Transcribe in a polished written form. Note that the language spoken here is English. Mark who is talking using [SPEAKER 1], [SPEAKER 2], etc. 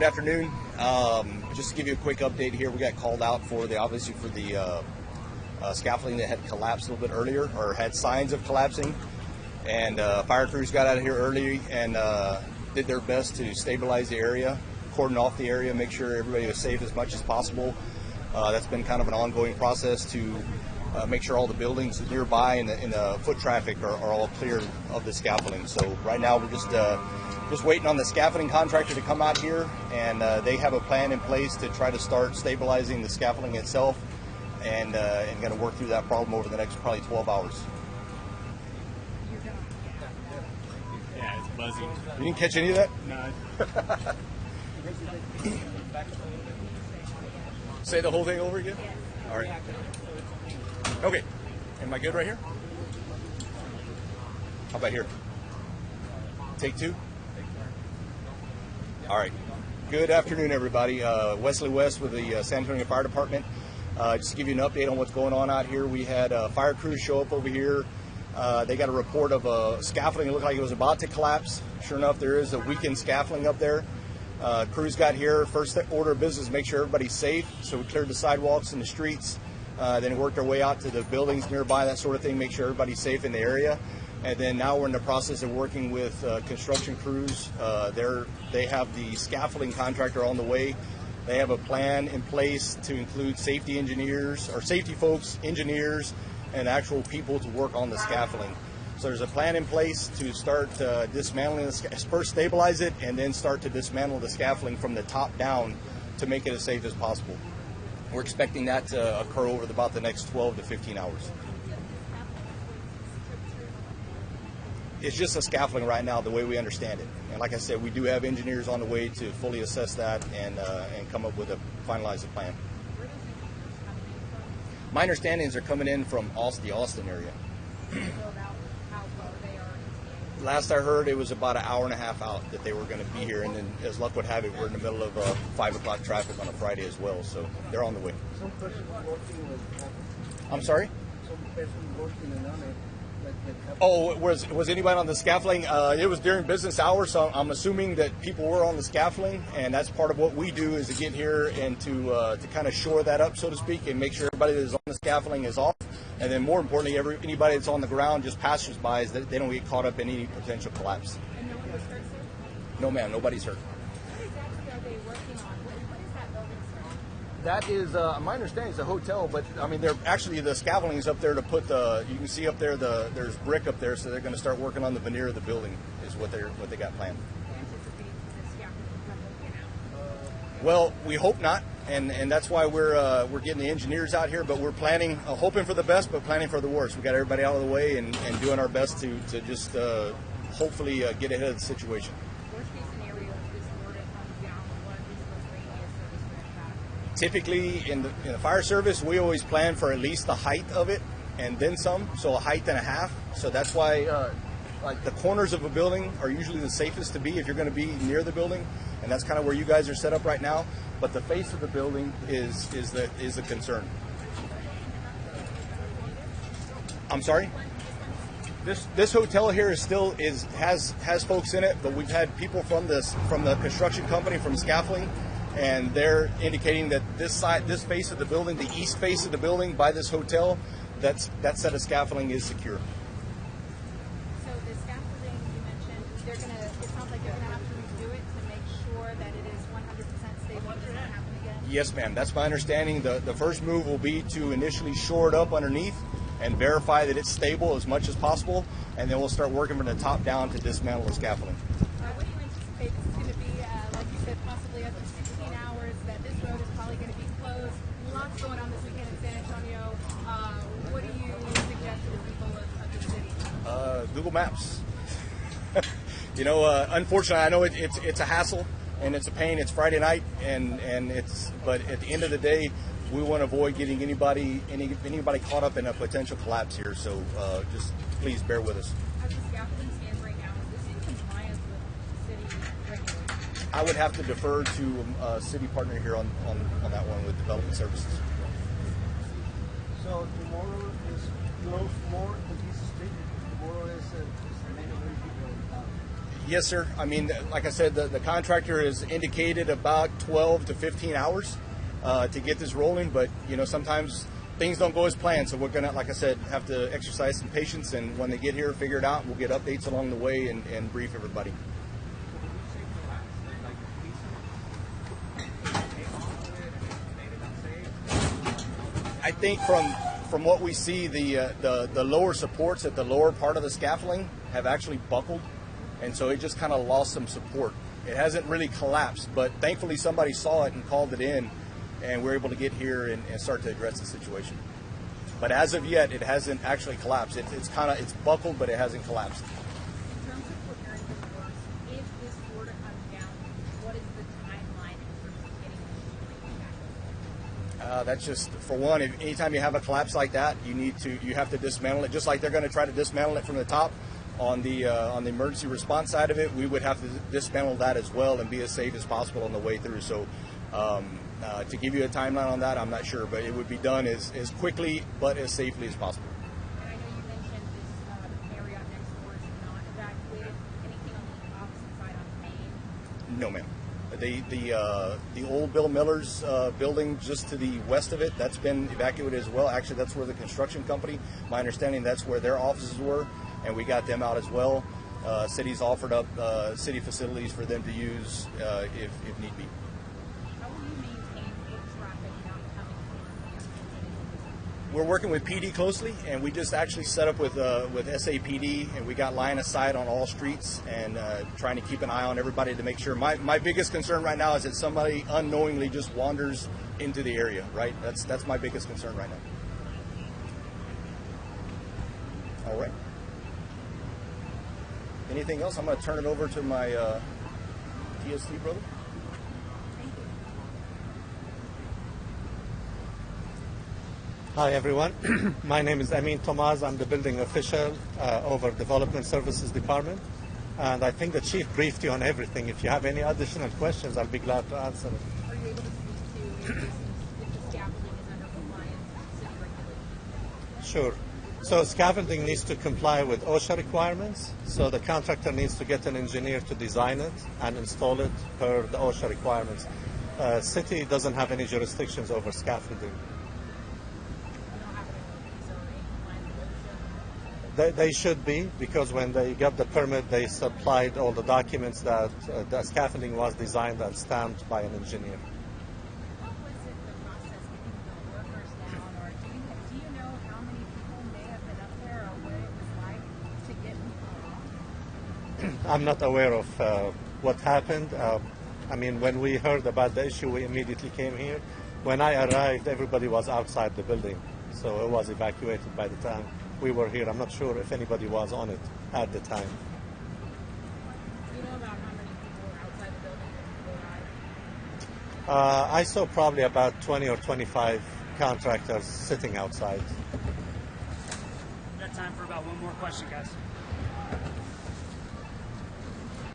[SPEAKER 1] Good afternoon. Just to give you a quick update here, we got called out for the scaffolding that had collapsed a little bit earlier, or had signs of collapsing, and fire crews got out of here early and did their best to stabilize the area, cordon off the area, make sure everybody was safe as much as possible. That's been kind of an ongoing process to make sure all the buildings nearby and the foot traffic are all clear of the scaffolding. So right now we're just waiting on the scaffolding contractor to come out here, and they have a plan in place to try to start stabilizing the scaffolding itself, and going to work through that problem over the next probably 12 hours.
[SPEAKER 2] Yeah, it's buzzing.
[SPEAKER 1] You didn't catch any of that?
[SPEAKER 2] No.
[SPEAKER 1] Say the whole thing over again? All right. Okay. Am I good right here? How about here? Take two? All right. Good afternoon, everybody. Wesley West with the San Antonio Fire Department. Just to give you an update on what's going on out here, we had fire crews show up over here. They got a report of a scaffolding. It looked like it was about to collapse. Sure enough, there is a weakened scaffolding up there. Crews got here. First order of business, make sure everybody's safe. So we cleared the sidewalks and the streets. Then worked our way out to the buildings nearby, that sort of thing, make sure everybody's safe in the area. And then now we're in the process of working with construction crews. They have the scaffolding contractor on the way. They have a plan in place to include safety engineers, or safety folks, engineers, and actual people to work on the scaffolding. So there's a plan in place to start dismantling first stabilize it, and then start to dismantle the scaffolding from the top down to make it as safe as possible. We're expecting that to occur over about the next 12 to 15 hours. It's just a scaffolding right now, the way we understand it. And like I said, we do have engineers on the way to fully assess that and come up with finalize the plan. My understanding is they're coming in from the Austin area. Last I heard, it was about an hour and a half out that they were going to be here, and then as luck would have it, we're in the middle of 5 o'clock traffic on a Friday as well, so they're on the way.
[SPEAKER 3] Some person working with.
[SPEAKER 1] I'm sorry?
[SPEAKER 3] Some person working on it.
[SPEAKER 1] Oh, was anybody on the scaffolding? It was during business hours, so I'm assuming that people were on the scaffolding, and that's part of what we do is to get here and to kind of shore that up, so to speak, and make sure everybody that is on the scaffolding is off. And then more importantly, anybody that's on the ground, just passers-by, that they don't get caught up in any potential collapse.
[SPEAKER 4] And no one was hurt, sir?
[SPEAKER 1] No, ma'am, nobody's hurt.
[SPEAKER 4] What exactly are they working on? What is that building, sir?
[SPEAKER 1] That is, my understanding, it's a hotel, but I mean, they're actually the scaffolding is up there to put you can see up there there's brick up there, so they're going to start working on the veneer of the building is what they got planned. Well, we hope not, and that's why we're getting the engineers out here. But we're planning, hoping for the best, but planning for the worst. We got everybody out of the way and doing our best to just hopefully get ahead of the situation.
[SPEAKER 4] Worst case scenario, if this were to come down, what is the radius of this?
[SPEAKER 1] Typically, in the fire service, we always plan for at least the height of it and then some, so a height and a half. So that's why like the corners of a building are usually the safest to be if you're going to be near the building, and that's kind of where you guys are set up right now. But the face of the building is the concern. I'm sorry? This hotel here has folks in it, but we've had people from the construction company, from scaffolding, and they're indicating that this face of the building, the east face of the building by this hotel, that set of scaffolding is secure.
[SPEAKER 4] So the scaffolding you mentioned, it sounds like they're gonna have to redo it to make sure that it is 100% stable and doesn't happen again?
[SPEAKER 1] Yes, ma'am. That's my understanding. The first move will be to initially shore it up underneath and verify that it's stable as much as possible, and then we'll start working from the top down to dismantle the scaffolding.
[SPEAKER 4] What do you anticipate this is going to be? Like you said, possibly up to 16 hours, that this road is probably going to be closed. Lots going on this weekend in San Antonio. What do you suggest to the people of the city?
[SPEAKER 1] Google Maps. Unfortunately, I know it's a hassle and it's a pain. It's Friday night, but at the end of the day, we want to avoid getting anybody caught up in a potential collapse here. So just please bear with us.
[SPEAKER 4] As the scaffolding stands right now, is this in compliance with city regulations?
[SPEAKER 1] I would have to defer to a city partner here on that one with development services.
[SPEAKER 3] So tomorrow is closed more on this street. Tomorrow is the main people.
[SPEAKER 1] Yes, sir. I mean, like I said, the contractor has indicated about 12 to 15 hours to get this rolling, but sometimes things don't go as planned, so we're gonna, like I said, have to exercise some patience, and when they get here, figure it out. We'll get updates along the way and brief everybody. I think from what we see, the lower supports at the lower part of the scaffolding have actually buckled, and so it just kind of lost some support. It hasn't really collapsed, but thankfully somebody saw it and called it in, and we're able to get here and start to address the situation. But as of yet, it hasn't actually collapsed. It's buckled, but it hasn't collapsed.
[SPEAKER 4] In terms of preparing for the worst, if this were to come down, what is the timeline in terms of getting the back?
[SPEAKER 1] That's just, for one, anytime you have a collapse like that, you have to dismantle it. Just like they're going to try to dismantle it from the top, on the emergency response side of it, we would have to dismantle that as well and be as safe as possible on the way through. So to give you a timeline on that, I'm not sure, but it would be done as quickly but as safely as possible.
[SPEAKER 4] And I know you mentioned this area next door is not evacuated. Anything on the opposite side on Main?
[SPEAKER 1] No, ma'am. The old Bill Miller's building just to the west of it, that's been evacuated as well. Actually, that's where the construction company, my understanding, that's where their offices were, and we got them out as well. Cities offered up city facilities for them to use if need be.
[SPEAKER 4] How will you maintain foot traffic not coming through?
[SPEAKER 1] We're working with PD closely, and we just actually set up with SAPD, and we got line of sight on all streets and trying to keep an eye on everybody to make sure. My biggest concern right now is that somebody unknowingly just wanders into the area, right? That's my biggest concern right now. All right. Anything else? I'm going to turn it over to my TST brother.
[SPEAKER 5] Hi everyone, my name is Amin Tomaz. I'm the building official over Development Services Department, and I think the chief briefed you on everything. If you have any additional questions, I'll be glad to answer them.
[SPEAKER 4] Are you able to speak to if the scaffolding is under compliance with city regulations?
[SPEAKER 5] Sure. So scaffolding needs to comply with OSHA requirements, so the contractor needs to get an engineer to design it and install it per the OSHA requirements. City doesn't have any jurisdictions over scaffolding. They should be, because when they got the permit, they supplied all the documents that the scaffolding was designed and stamped by an engineer.
[SPEAKER 4] What was it, the process getting the workers down, or do you know how many people may have been up there, or what it was like to get people off?
[SPEAKER 5] I'm not aware of what happened. I mean, when we heard about the issue, we immediately came here. When I arrived, everybody was outside the building, so it was evacuated by the time we were here. I'm not sure if anybody was on it at the time.
[SPEAKER 4] Do you know about how many people were outside the building when people arrived?
[SPEAKER 5] I saw probably about 20 or 25 contractors sitting outside.
[SPEAKER 2] We've got time for about one more question, guys.